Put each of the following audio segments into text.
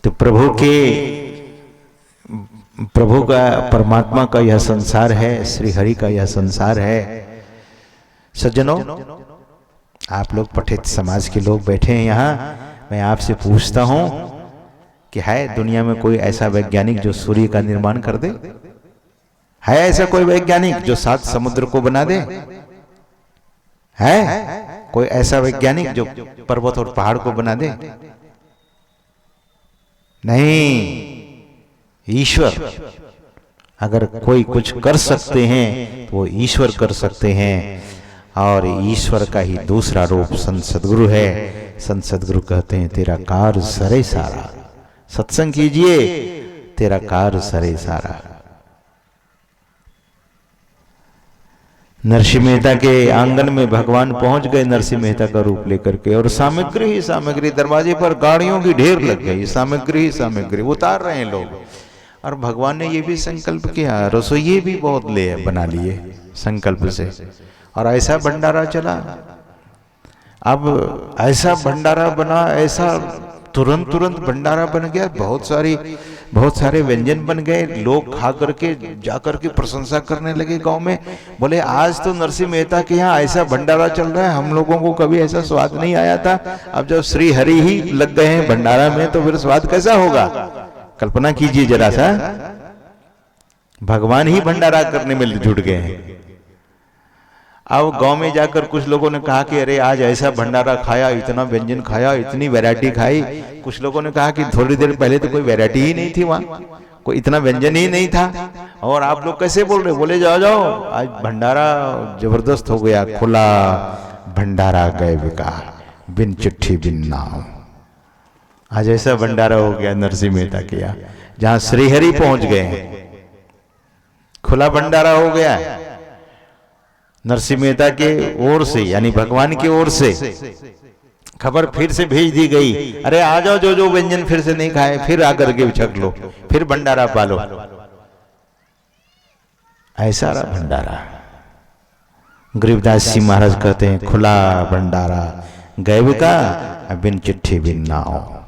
तो प्रभु का, परमात्मा का यह संसार है, श्री हरि का यह संसार है। सज्जनों, आप लोग पठित समाज के लोग बैठे हैं यहाँ, मैं आपसे पूछता हूं कि है दुनिया में कोई ऐसा वैज्ञानिक जो सूर्य का निर्माण कर दे? है ऐसा कोई वैज्ञानिक जो 7 समुद्र को बना दे? है कोई ऐसा वैज्ञानिक जो पर्वत और पहाड़ को बना दे? नहीं। ईश्वर अगर कोई कुछ कर सकते हैं तो वो ईश्वर कर सकते हैं। और ईश्वर का ही दूसरा रूप संत सद्गुरु है। संत सद्गुरु कहते हैं तेरा कार सरे सारा, सत्संग कीजिए, तेरा कार सरे सारा। नरसिंह मेहता के आंगन में भगवान पहुंच गए नरसिंह मेहता का रूप लेकर के, और सामग्री ही सामग्री, दरवाजे पर गाड़ियों की ढेर लग गई, सामग्री ही सामग्री उतार रहे हैं लोग। और भगवान ने ये भी संकल्प किया, रसोइये भी बहुत बना लिए संकल्प से, और ऐसा भंडारा चला। अब ऐसा भंडारा बना, ऐसा तुरंत भंडारा बन गया, बहुत सारे व्यंजन बन गए। लोग खा करके जाकर के प्रशंसा करने लगे गांव में, बोले आज तो नरसिंह मेहता के यहाँ ऐसा भंडारा चल रहा है, हम लोगों को कभी ऐसा स्वाद नहीं आया था। अब जब श्री हरि ही लग गए हैं भंडारा में तो फिर स्वाद कैसा होगा? कल्पना कीजिए जरा सा, भगवान ही भंडारा करने में जुट गए हैं। अब गांव में जाकर कुछ लोगों ने कहा कि अरे आज ऐसा भंडारा खाया, इतना व्यंजन खाया, इतनी वैरायटी खाई। कुछ लोगों ने कहा कि थोड़ी देर पहले तो कोई वैरायटी ही नहीं थी, वहां कोई इतना व्यंजन ही नहीं था, और आप लोग कैसे बोल रहे? बोले जाओ जाओ, आज भंडारा जबरदस्त हो गया, खुला भंडारा गए बिका, बिन चिट्ठी बिन नाम। आज ऐसा भंडारा हो गया नरसिंह मेहता के यहाँ, जहां श्रीहरि पहुंच गए हैं, खुला भंडारा हो गया नरसिंह मेहता के ओर से, यानी भगवान की ओर से खबर फिर से भेज दी गई, अरे आ जाओ, जो व्यंजन फिर से नहीं खाए फिर आकर के छक लो, फिर भंडारा पालो। ऐसा रहा भंडारा। गरीबदास जी महाराज कहते हैं खुला भंडारा गैब का, बिन चिट्ठी बिन नाव।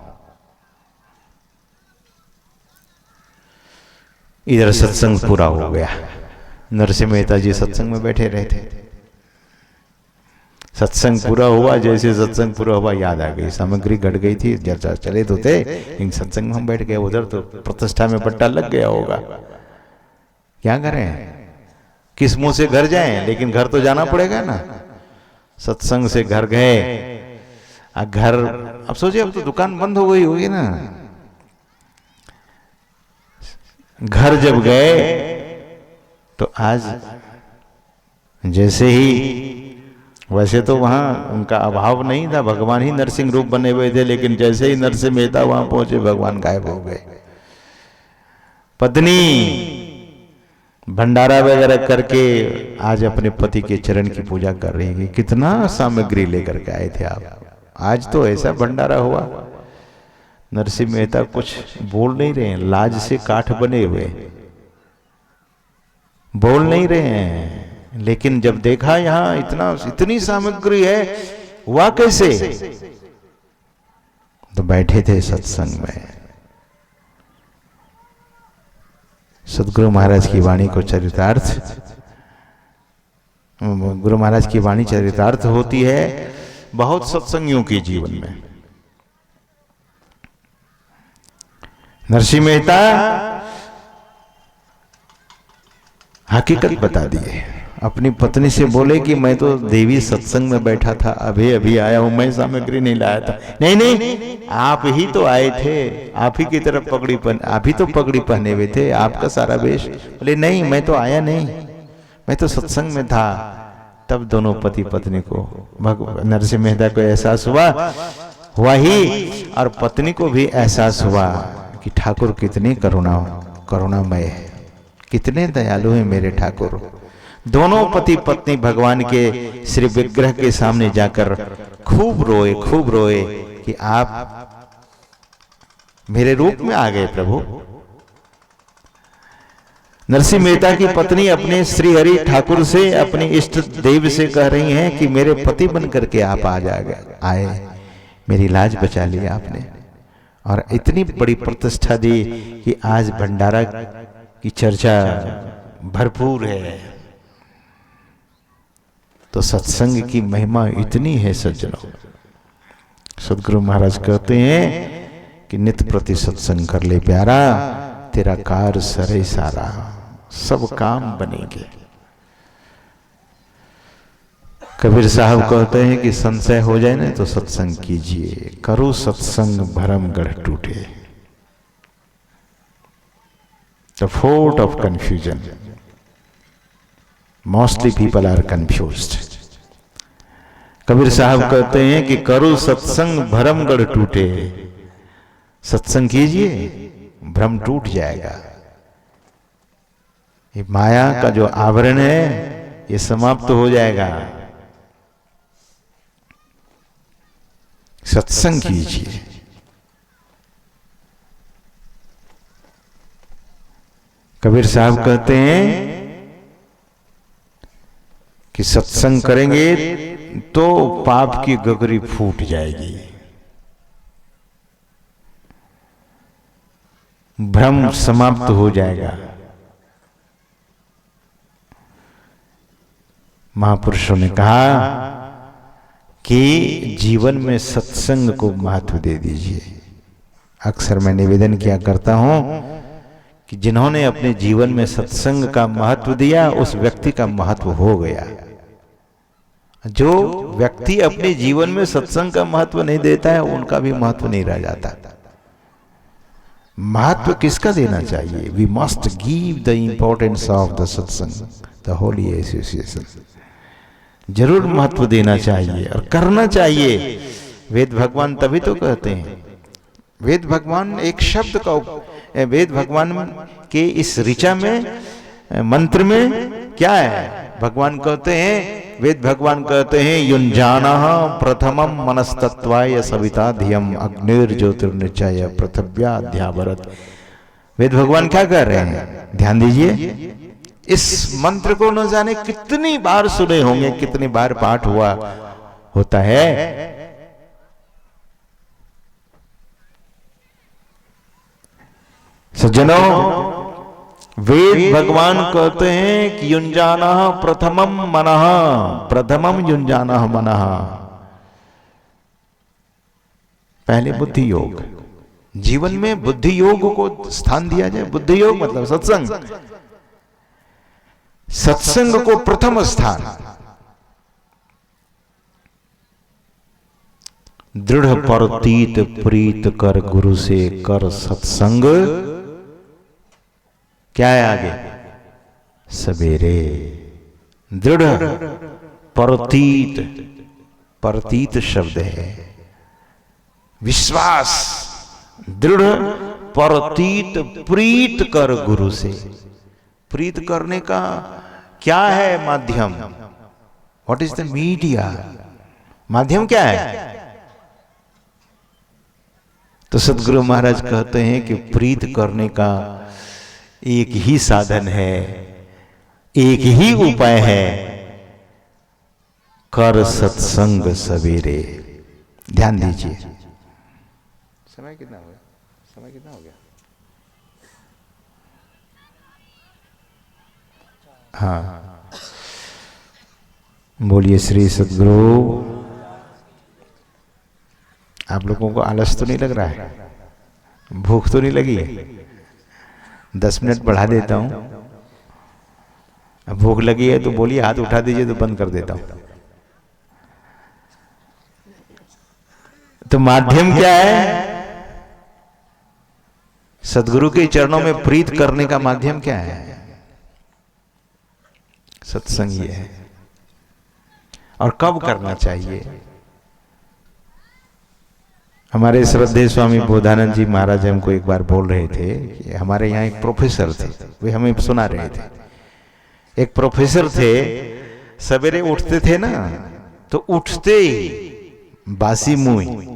इधर सत्संग पूरा हो गया। नरसिंह मेहता जी सत्संग में बैठे रहे थे। सत्संग पूरा हुआ, जैसे सत्संग पूरा हुआ याद आ गई, सामग्री घट गई थी, चर्चा चले तो थे, लेकिन सत्संग में हम बैठ गए। उधर तो प्रतिष्ठा में पट्टा लग गया होगा, क्या करें, किस मुंह से घर जाएं? लेकिन घर तो जाना पड़ेगा ना। सत्संग से घर गए, घर अब सोचिए, अब तो दुकान बंद हो गई होगी ना। घर जब गए तो आज जैसे ही, वैसे तो वहां उनका अभाव नहीं था, भगवान ही नरसिंह रूप बने हुए थे, लेकिन जैसे ही नरसिंह मेहता वहां पहुंचे भगवान गायब हो गए। पत्नी भंडारा वगैरह करके आज अपने पति के चरण की पूजा कर रही है। कितना सामग्री लेकर के आए थे आप। आज तो ऐसा भंडारा हुआ, नरसिंह मेहता कुछ बोल नहीं रहे हैं, लाज से काठ बने हुए बोल नहीं रहे हैं। लेकिन जब देखा यहां इतनी सामग्री है, हुआ कैसे? तो बैठे थे सत्संग में, सदगुरु महाराज की वाणी को चरितार्थ, गुरु महाराज की वाणी चरितार्थ होती है बहुत सत्संगियों के जीवन में। नरसिंह मेहता हकीकत बता दिए। अपनी पत्नी से बोले कि मैं तो देवी सत्संग में बैठा था, अभी अभी आया हूं, मैं सामग्री नहीं लाया था। नहीं नहीं, आप ही तो आए थे, आप ही की तरफ आप ही तो पगड़ी पहने हुए थे, आपका सारा वेश। बोले नहीं, मैं तो आया नहीं, मैं तो सत्संग में था। तब दोनों पति पत्नी को, नरसिंह मेहता को एहसास हुआ ही, और पत्नी को भी एहसास हुआ कि ठाकुर कितने करुणामय है, कितने दयालु हैं मेरे ठाकुर। दोनों पति पत्नी भगवान के श्री विग्रह के सामने जाकर खूब रोए कि आप मेरे रूप में आ गए प्रभु। नरसिंह मेहता की पत्नी अपने श्री हरि ठाकुर से, अपने इष्ट देव से कह रही हैं कि मेरे पति बन करके आप आए, मेरी लाज बचा ली आपने। और इतनी बड़ी प्रतिष्ठा दी कि आज भंडारा की चर्चा भरपूर है। तो सत्संग की महिमा इतनी है सज्जनों। सदगुरु महाराज कहते हैं कि नित्य प्रति सत्संग कर ले प्यारा, तेरा कार सरे सारा, सब काम बनेंगे। कबीर साहब कहते हैं कि संशय हो जाए ना तो सत्संग कीजिए, करो सत्संग भरम गढ़ टूटे। The fort of confusion, mostly people are confused. Kabir साहब कहते हैं कि करो सत्संग भरम गढ़ टूटे, सत्संग कीजिए भ्रम टूट जाएगा। ये माया का जो आवरण है ये समाप्त हो जाएगा। सत्संग कीजिए। कबीर साहब कहते हैं कि सत्संग करेंगे तो पाप की गगरी फूट जाएगी, भ्रम समाप्त हो जाएगा। महापुरुषों ने कहा कि जीवन में सत्संग को महत्व दे दीजिए। अक्सर मैं निवेदन किया करता हूं कि जिन्होंने अपने जीवन में सत्संग का महत्व दिया उस व्यक्ति का महत्व हो गया। जो व्यक्ति अपने जीवन में सत्संग का महत्व नहीं देता है उनका भी महत्व नहीं रह जाता। महत्व किसका देना चाहिए? We must give the importance of the satsang, the holy association. जरूर महत्व देना चाहिए और करना चाहिए। वेद भगवान तभी तो कहते हैं, वेद भगवान एक शब्द का, वेद भगवान के इस ऋचा में, मंत्र में क्या है? भगवान कहते हैं, वेद भगवान कहते हैं, युञ्जानः प्रथमं मनस्तत्वाय सविता धियम अग्निर्ज्योतिर्निचय पृथिव्याध्यावरत। वेद भगवान क्या कर रहे हैं? ध्यान दीजिए। इस मंत्र को न जाने कितनी बार सुने होंगे, कितनी बार पाठ हुआ होता है। सज्जनों, वेद भगवान कहते हैं कि युञ्जानः प्रथमं मनः, प्रथमं युञ्जानः मनः। पहले बुद्धि योग। जीवन में बुद्धि योग को स्थान दिया जाए। बुद्धि योग मतलब सत्संग, सत्संग को प्रथम स्थान। दृढ़ परतीत प्रीत कर गुरु से कर सत्संग। क्या है आगे? सवेरे। दृढ़ परतीत, परतीत शब्द है विश्वास। दृढ़ परतीत प्रीत कर गुरु से। प्रीत करने का क्या है माध्यम? What is the media? माध्यम क्या है? तो सदगुरु महाराज कहते हैं कि प्रीत करने का एक ही साधन है, एक ही उपाय है, कर सत्संग सवेरे। ध्यान दीजिए। समय कितना हो गया? समय कितना हो गया? हाँ, बोलिए श्री सद्गुरु। आप लोगों को आलस तो नहीं लग रहा है? भूख तो नहीं लगी है? 10 मिनट बढ़ा देता हूं। अब भूख लगी है तो बोलिए, हाथ उठा दीजिए तो बंद कर देता हूं। तो माध्यम क्या है? सद्गुरु के चरणों में प्रीत करने का माध्यम क्या है? सत्संग ही है। और कब करना चाहिए? हमारे श्रद्धेय स्वामी बोधानंद जी महाराज हमको एक बार बोल रहे थे कि हमारे यहाँ एक प्रोफेसर थे, वे हमें सुना रहे थे। एक प्रोफेसर थे, सवेरे उठते थे ना तो उठते ही बासी मुंह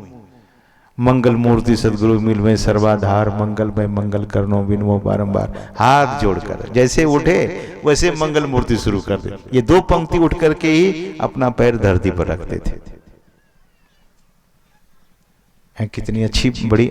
मंगल मूर्ति सदगुरु मिल में सर्वाधार मंगल में मंगल करनो बिनवो बारंबार, हाथ जोड़कर जैसे उठे वैसे मंगल मूर्ति शुरू कर दे। ये 2 पंक्ति उठ करके ही अपना पैर धरती पर रखते थे। कितनी अच्छी बड़ी